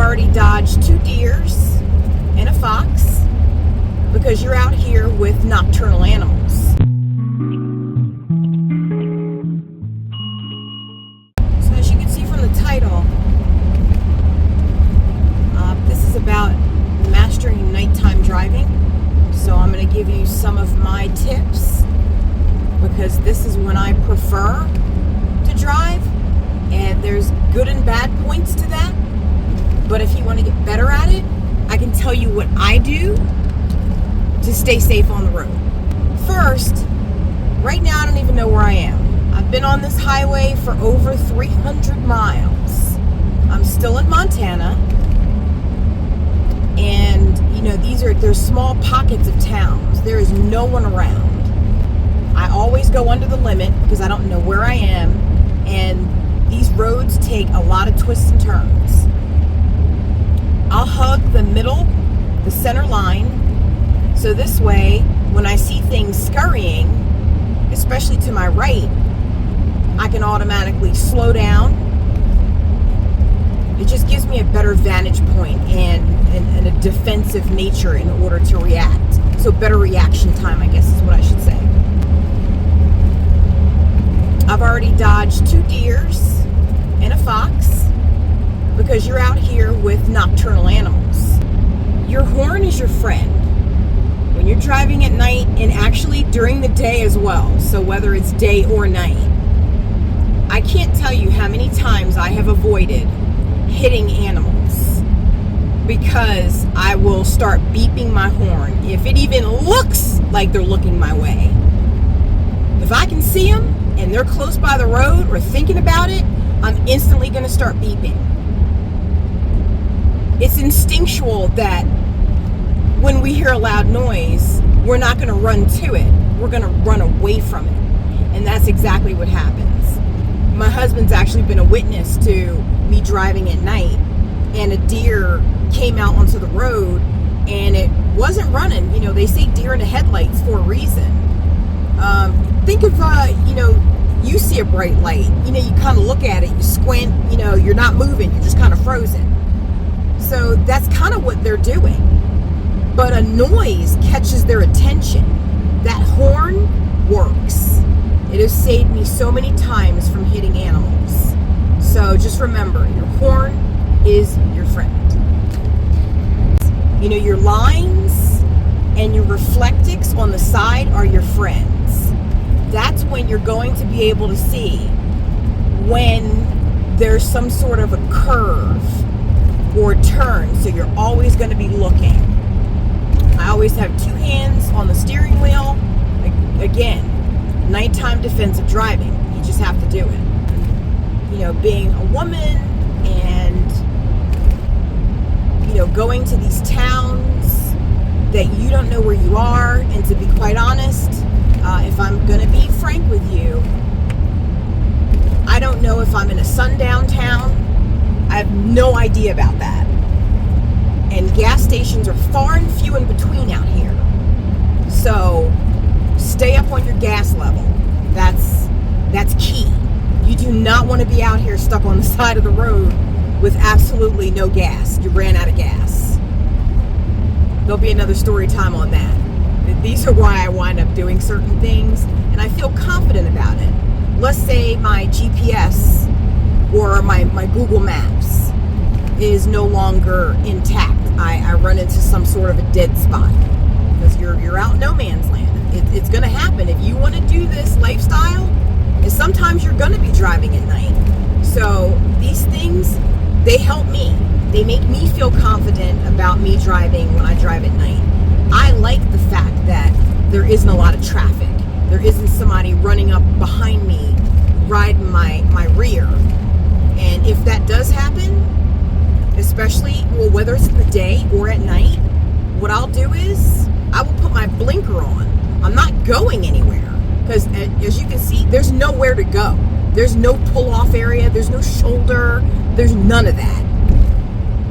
already dodged 2 deers and a fox because you're out here with nocturnal animals. So as you can see from the title, this is about mastering nighttime driving. So I'm going to give you some of my tips because this is when I prefer to drive, and there's good and bad points to that. But if you want to get better at it, I can tell you what I do to stay safe on the road. First, right now I don't even know where I am. I've been on this highway for over 300 miles. I'm still in Montana, and you know, there's small pockets of towns. There is no one around. I always go under the limit because I don't know where I am, and these roads take a lot of twists and turns. I'll hug the middle, the center line, so this way, when I see things scurrying, especially to my right, I can automatically slow down. It just gives me a better vantage point and a defensive nature in order to react. So better reaction time, I guess is what I should say. I've already dodged 2 deers and a fox because you're out here with nocturnal animals. Your horn is your friend when you're driving at night, and actually during the day as well. So whether it's day or night, I can't tell you how many times I have avoided hitting animals because I will start beeping my horn if it even looks like they're looking my way. If I can see them and they're close by the road or thinking about it, I'm instantly going to start beeping. It's instinctual that when we hear a loud noise, we're not going to run to it. We're going to run away from it. And that's exactly what happens. My husband's actually been a witness to me driving at night, and a deer came out onto the road and it wasn't running. You know, they say deer in the headlights for a reason. Think of, you see a bright light, you kind of look at it, you squint, you're not moving, you're just kind of frozen. So that's kind of what they're doing. But a noise catches their attention. That horn works. It has saved me so many times from hitting animals. So just remember, your horn is your friend. Your lines and your reflectix on the side are your friends. That's when you're going to be able to see when there's some sort of a curve or turn. So you're always going to be looking. I always have 2 hands on the steering wheel. Again, nighttime defensive driving. You just have to do it. Being a woman and, going to these towns that you don't know where you are. And to be quite honest, if I'm going to be frank with you, I don't know if I'm in a sundown town. I have no idea about that. And gas stations are far and few in between out here. So stay up on your gas level. That's key. You do not want to be out here stuck on the side of the road with absolutely no gas. You ran out of gas. There'll be another story time on that. These are why I wind up doing certain things, and I feel confident about it. Let's say my GPS or my Google Maps is no longer intact. I run into some sort of a dead spot because you're out in no man's land. It's going to happen. If you want to do this lifestyle, and sometimes you're going to be driving at night. So these things, they help me. They make me feel confident about me driving when I drive at night. I like the fact that there isn't a lot of traffic. There isn't somebody running up behind me, riding my rear. And if that does happen, especially, whether it's in the day or at night, what I'll do is I will put my blinker on. I'm not going anywhere because, as you can see, there's nowhere to go. There's no pull-off area. There's no shoulder. There's none of that.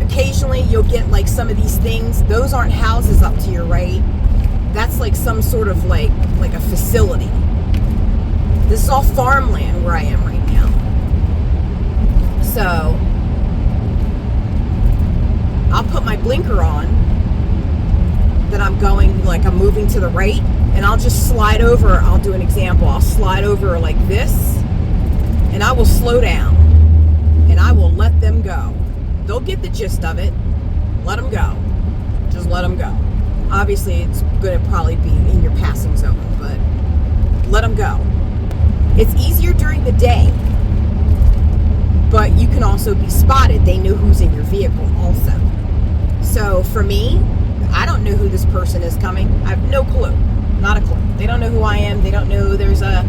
Occasionally, you'll get like some of these things. Those aren't houses up to your right. That's like some sort of like a facility. This is all farmland where I am right now. So blinker on that I'm going, like I'm moving to the right, and I'll just slide over. I'll do an example. I'll slide over like this, and I will slow down, and I will let them go. They'll get the gist of it. Let them go. Just let them go. Obviously, it's going to probably be in your passing zone, but let them go. It's easier during the day, but you can also be spotted. They know who's in your vehicle also. So for me, I don't know who this person is coming. I have no clue. Not a clue. They don't know who I am. They don't know there's a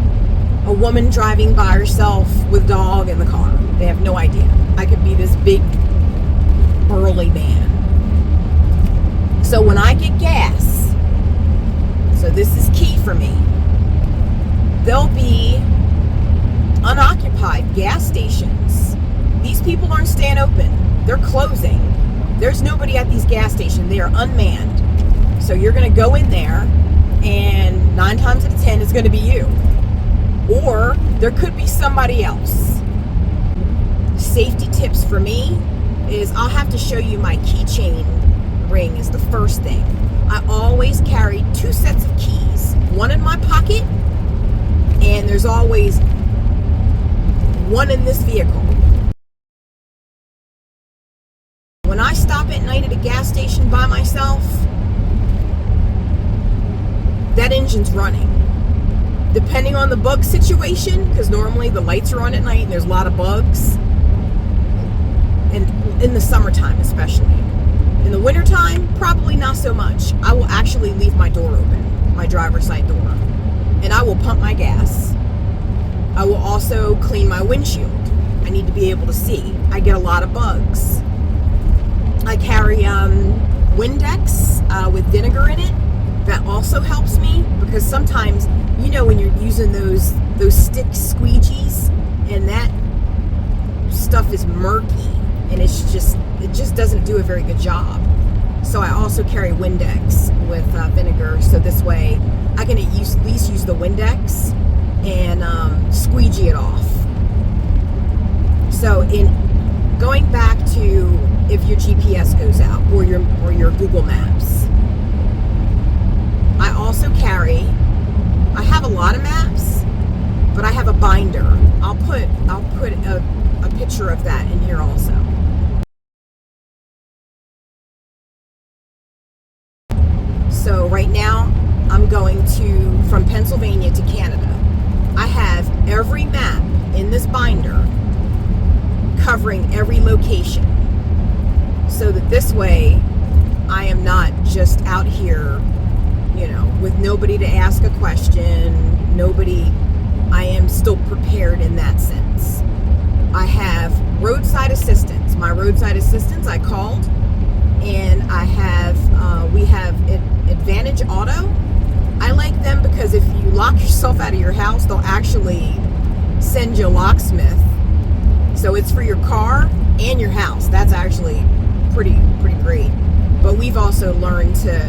woman driving by herself with a dog in the car. They have no idea. I could be this big, burly man. So when I get gas, so this is key for me, there'll be unoccupied gas stations. These people aren't staying open. They're closing. There's nobody at these gas stations. They are unmanned. So you're going to go in there, and 9 times out of 10 it's going to be you. Or there could be somebody else. Safety tips for me is I'll have to show you my keychain ring is the first thing. I always carry 2 sets of keys. One in my pocket, and there's always one in this vehicle. When I stop at night at a gas station by myself, that engine's running. Depending on the bug situation, because normally the lights are on at night and there's a lot of bugs, and in the summertime especially. In the wintertime, probably not so much. I will actually leave my door open, my driver's side door, and I will pump my gas. I will also clean my windshield. I need to be able to see. I get a lot of bugs. I carry Windex with vinegar in it. That also helps me, because sometimes, you know, when you're using those stick squeegees and that stuff is murky and it just doesn't do a very good job. So I also carry Windex with vinegar, so this way I can at least use the Windex and squeegee it off. So in going back to if your GPS goes out or your Google Maps, I also carry, I have a lot of maps, but I have a binder. I'll put a picture of that in here also. So right now I'm going from Pennsylvania to Canada. I have every map in this binder covering every location, so that this way I am not just out here, you know, with nobody to ask a question, I am still prepared in that sense. I have roadside assistance. My roadside assistance I called, and we have Advantage Auto. I like them because if you lock yourself out of your house, they'll actually send you a locksmith. So it's for your car and your house. That's actually pretty great. But we've also learned to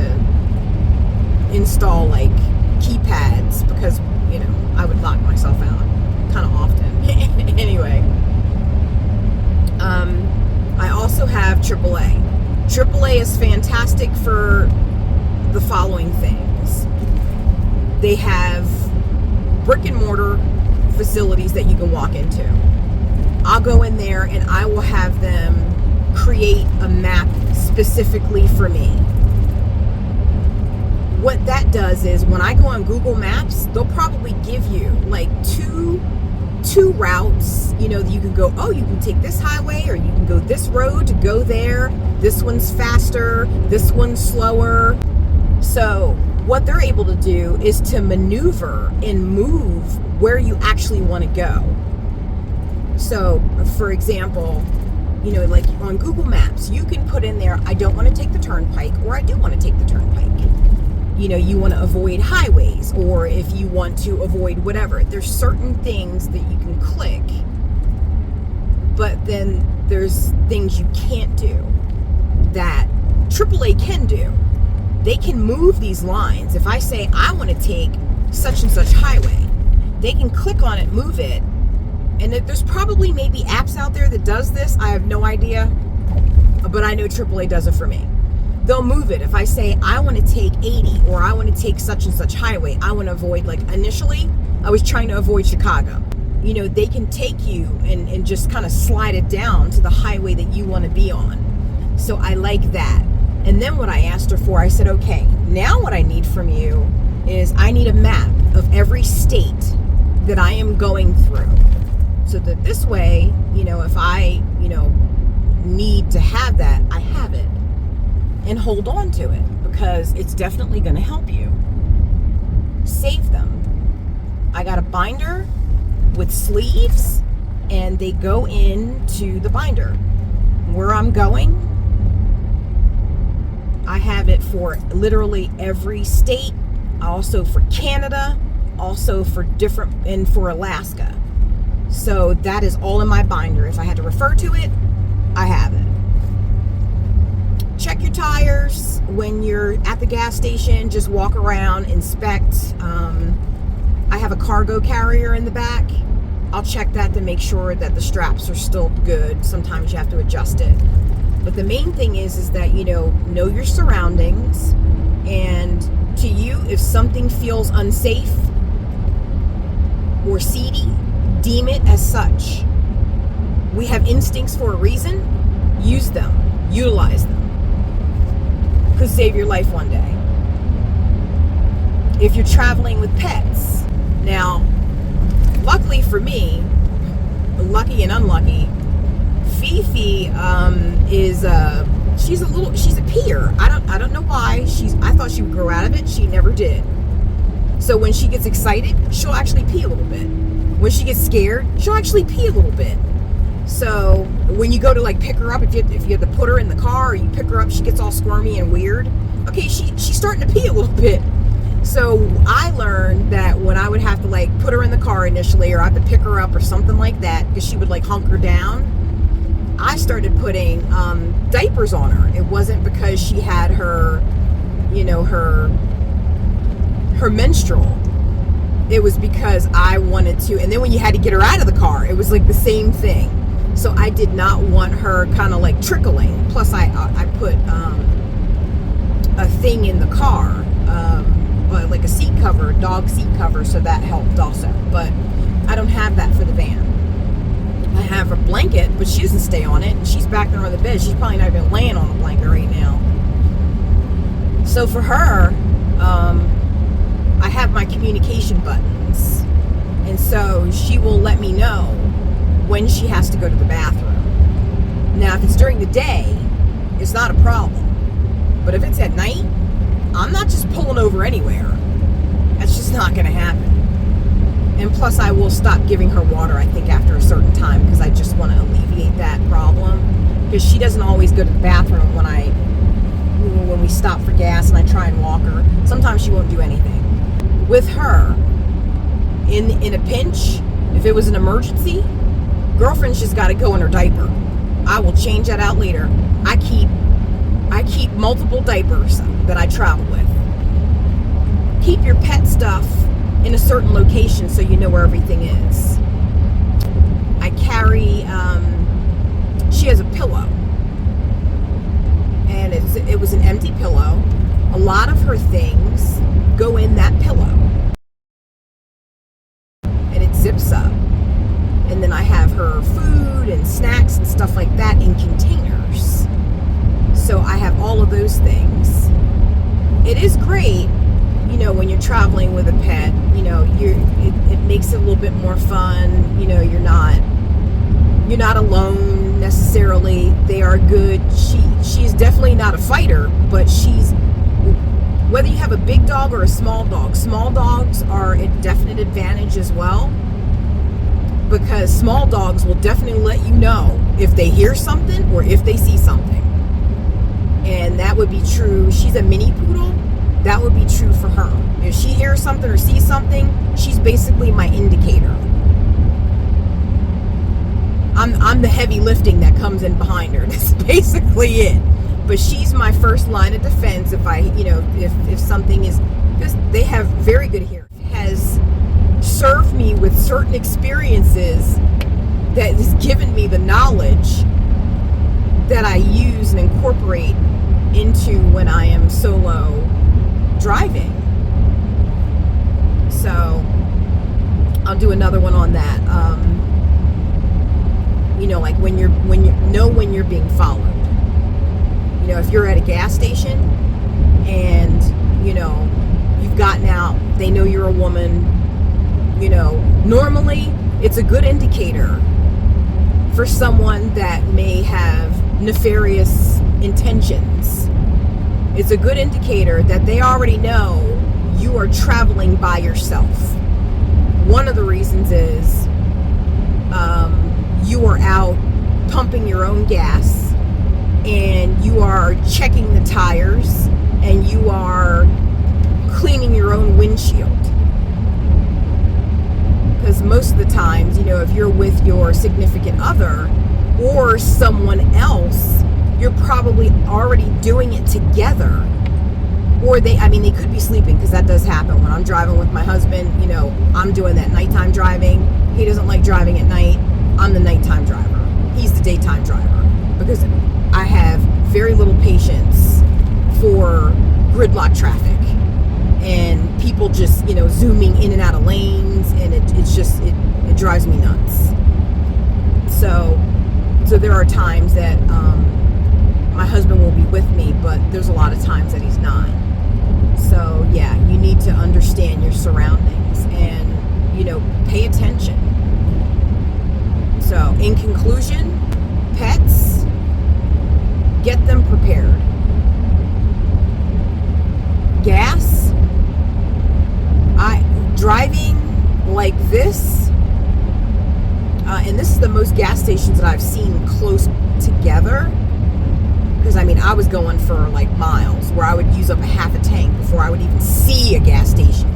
install like keypads, because, you know, I would lock myself out kind of often. Anyway, I also have AAA. AAA is fantastic for the following things. They have brick and mortar facilities that you can walk into. I'll go in there and I will have them create a map specifically for me. What that does is when I go on Google Maps, they'll probably give you like two routes. You know, you can go, oh, you can take this highway, or you can go this road to go there. This one's faster, this one's slower. So what they're able to do is to maneuver and move where you actually want to go. So, for example, you know, like on Google Maps, you can put in there, I don't want to take the turnpike, or I do want to take the turnpike. You know, you want to avoid highways, or if you want to avoid whatever. There's certain things that you can click, but then there's things you can't do that AAA can do. They can move these lines. If I say I want to take such and such highway, they can click on it, move it, and there's probably maybe apps out there that does this. I have no idea, but I know AAA does it for me. they'll move it. If I say I want to take 80 or I want to take such and such highway, I want to avoid, like initially I was trying to avoid Chicago. You know, they can take you and just kind of slide it down to the highway that you want to be on. So I like that. And then what I asked her for, I said, okay, now what I need from you is I need a map of every state that I am going through. So that this way, you know, if I, you know, need to have that, I have it. And hold on to it, because it's definitely going to help you. Save them. I got a binder with sleeves, and they go into the binder. Where I'm going, I have it for literally every state, also for Canada, also for different, and for Alaska. So that is all in my binder. If I had to refer to it, I have it. Check your tires when you're at the gas station. Just walk around, inspect. I have a cargo carrier in the back. I'll check that to make sure that the straps are still good. Sometimes you have to adjust it. But the main thing is that, you know your surroundings. And to you, if something feels unsafe or seedy, deem it as such. We have instincts for a reason. Use them. Utilize them. Could save your life one day. If you're traveling with pets. Now, luckily for me, lucky and unlucky, Fifi she's a peer. I don't know why. I thought she would grow out of it. She never did. So when she gets excited, she'll actually pee a little bit. When she gets scared, she'll actually pee a little bit. So when you go to like pick her up, if you have to put her in the car or you pick her up, she gets all squirmy and weird. Okay, she's starting to pee a little bit. So I learned that when I would have to like put her in the car initially, or I have to pick her up or something like that, because she would like hunker down, I started putting diapers on her. It wasn't because she had her, you know, her menstrual. It was because I wanted to. And then when you had to get her out of the car, it was like the same thing. So I did not want her kind of like trickling. Plus I put a thing in the car, like a seat cover, dog seat cover, so that helped also. But I don't have that for the van. I have a blanket, but she doesn't stay on it. And she's back there on the bed. She's probably not even laying on the blanket right now. So for her, I have my communication buttons. And so she will let me know when she has to go to the bathroom. Now, if it's during the day, it's not a problem. But if it's at night, I'm not just pulling over anywhere. That's just not going to happen. And plus, I will stop giving her water, I think, after a certain time, because I just want to alleviate that problem. Because she doesn't always go to the bathroom when we stop for gas and I try and walk her. Sometimes she won't do anything. With her, in a pinch, if it was an emergency, girlfriend's just got to go in her diaper. I will change that out later. I keep multiple diapers that I travel with. Keep your pet stuff in a certain location so you know where everything is. I carry, she has a pillow. And it was an empty pillow. A lot of her things go in that pillow. And it zips up. And then I have her food and snacks and stuff like that in containers. So I have all of those things. It is great, you know, when you're traveling with a pet, you know, it makes it a little bit more fun. You know, you're not alone necessarily. They are good. She's definitely not a fighter, but whether you have a big dog or a small dogs are a definite advantage as well, because small dogs will definitely let you know if they hear something or if they see something. And that would be true. She's a mini poodle. That would be true for her. If she hears something or sees something, she's basically my indicator. I'm the heavy lifting that comes in behind her. That's basically it. But she's my first line of defense if something is, because they have very good hearing. Has served me with certain experiences that has given me the knowledge that I use and incorporate into to when I am solo driving. So I'll do another one on that. Like when you're being followed. If you're at a gas station and you've gotten out, they know you're a woman. Normally it's a good indicator for someone that may have nefarious intentions. It's a good indicator that they already know you are traveling by yourself. One of the reasons is you are out pumping your own gas, and you are checking the tires, and you are cleaning your own windshield. Because most of the times, if you're with your significant other or someone else, you're probably already doing it together. Or they could be sleeping, because that does happen. When I'm driving with my husband, I'm doing that nighttime driving. He doesn't like driving at night. I'm the nighttime driver. He's the daytime driver, because I have very little patience for gridlock traffic and people just, zooming in and out of lanes, and it drives me nuts. So there are times that my husband will be with me, but there's a lot of times that he's not. So yeah, you need to understand your surroundings and, pay attention. So in conclusion, pets, get them prepared. Gas, driving like this, and this is the most gas stations that I've seen close together, because I was going for like miles where I would use up a half a tank before I would even see a gas station.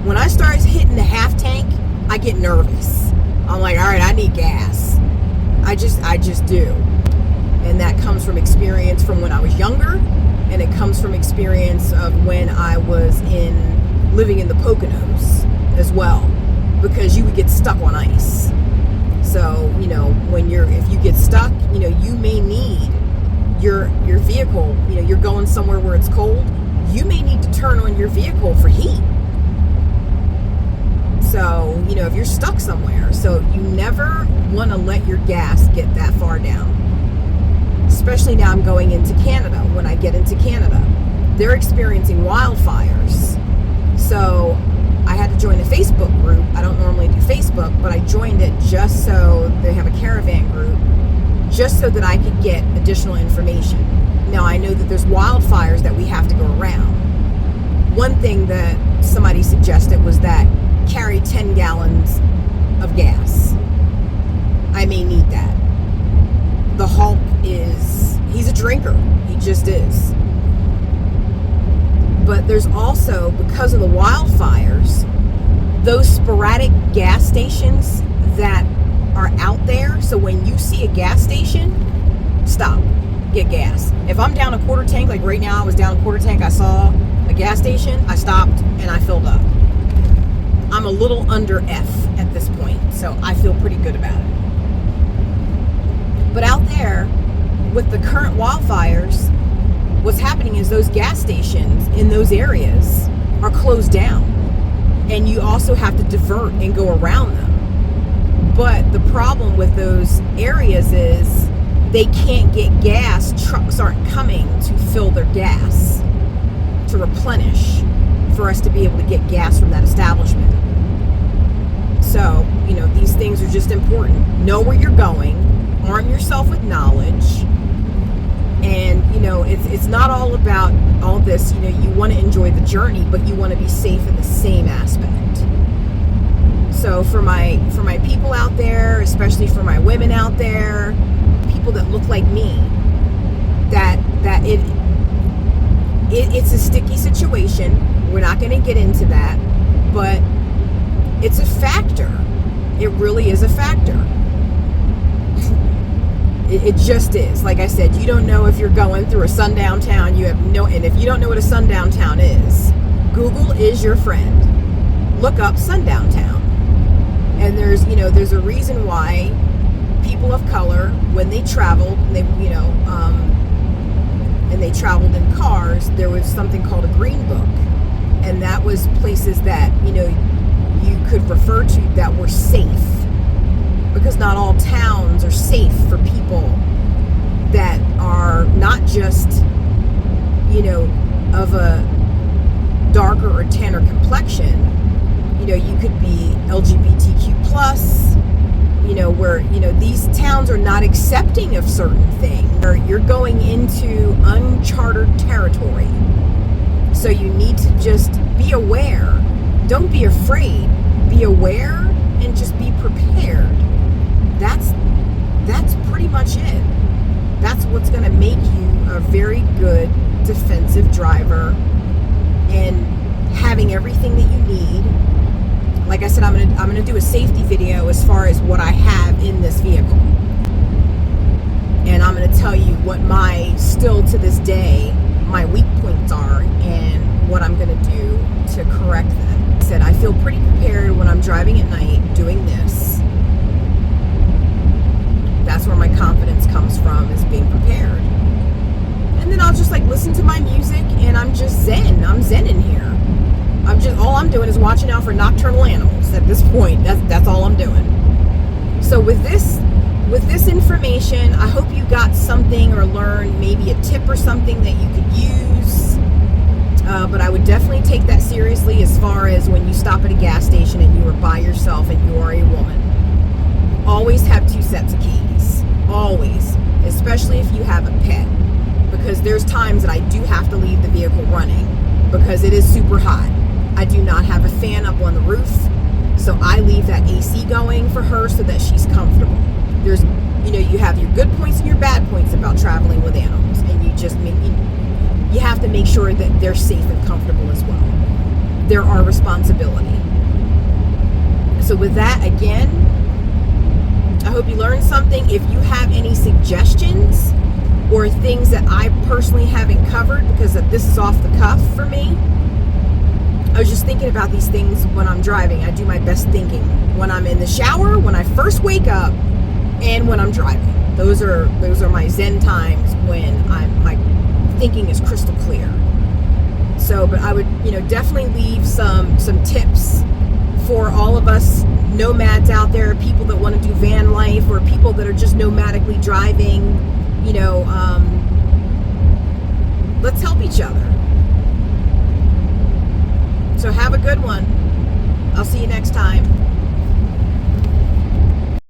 When I start hitting the half tank, I get nervous. I'm like, all right, I need gas. I just do. And that comes from experience from when I was younger, and it comes from experience of when I was living in the Poconos as well, because you would get stuck on ice. So, if you get stuck, you may need your vehicle, you're going somewhere where it's cold, you may need to turn on your vehicle for heat. So, if you're stuck somewhere, so you never want to let your gas get that far down. Especially now I'm going into Canada. When I get into Canada, they're experiencing wildfires. So I had to join a Facebook group. I don't normally do Facebook, but I joined it just so they have a caravan group, just so that I could get additional information. Now I know that there's wildfires that we have to go around. One thing that somebody suggested was that carry 10 gallons of gas. I may need that. The Hulk he's a drinker. He just is. But there's also, because of the wildfires, those sporadic gas stations that are out there. So when you see a gas station, stop, get gas. If I'm down a quarter tank, like right now I was down a quarter tank, I saw a gas station, I stopped and I filled up. I'm a little under F at this point, so I feel pretty good about it. But out there, with the current wildfires, what's happening is those gas stations in those areas are closed down, and you also have to divert and go around them. But the problem with those areas is they can't get gas. Trucks aren't coming to fill their gas, to replenish, for us to be able to get gas from that establishment. So, these things are just important. Know where you're going, arm yourself with knowledge, and, it's not all about all this. You want to enjoy the journey, but you want to be safe in the same aspect. So for my people out there, especially for my women out there, people that look like me, that it's a sticky situation. We're not going to get into that, but it's a factor. It really is a factor. It just is. Like I said, you don't know if you're going through a sundown town. And if you don't know what a sundown town is, Google is your friend. Look up sundown town. And there's a reason why people of color, when they travel, and they traveled in cars, there was something called a green book. And that was places that, you could refer to that were safe. Because not all towns are safe for people that are not just, of a darker or tanner complexion. You could be LGBTQ plus, where, these towns are not accepting of certain things. Or you're going into uncharted territory. So you need to just be aware. Don't be afraid. Be aware and just be prepared. That's pretty much it. That's what's going to make you a very good defensive driver, and having everything that you need. Like I said, I'm gonna do a safety video as far as what I have in this vehicle, and I'm gonna tell you what still to this day my weak points are and what I'm gonna do to correct them. I said I feel pretty prepared when I'm driving at night doing this. That's where my confidence comes from, is being prepared. And then I'll just listen to my music, and I'm just zen. I'm zen in here. All I'm doing is watching out for nocturnal animals at this point. That's all I'm doing. So with this information, I hope you got something or learned maybe a tip or something that you could use. But I would definitely take that seriously as far as when you stop at a gas station and you are by yourself and you are a woman. Always have 2 sets of keys. Always. Especially if you have a pet. Because there's times that I do have to leave the vehicle running because it is super hot. I do not have a fan up on the roof, so I leave that AC going for her so that she's comfortable. There's, you have your good points and your bad points about traveling with animals, and you have to make sure that they're safe and comfortable as well. They're our responsibility. So with that, again, I hope you learned something. If you have any suggestions or things that I personally haven't covered, because this is off the cuff for me, I was just thinking about these things when I'm driving. I do my best thinking when I'm in the shower, when I first wake up, and when I'm driving. Those are my zen times when my thinking is crystal clear. So, but I would, definitely leave some tips for all of us nomads out there, people that want to do van life, or people that are just nomadically driving. Let's help each other. So have a good one. I'll see you next time.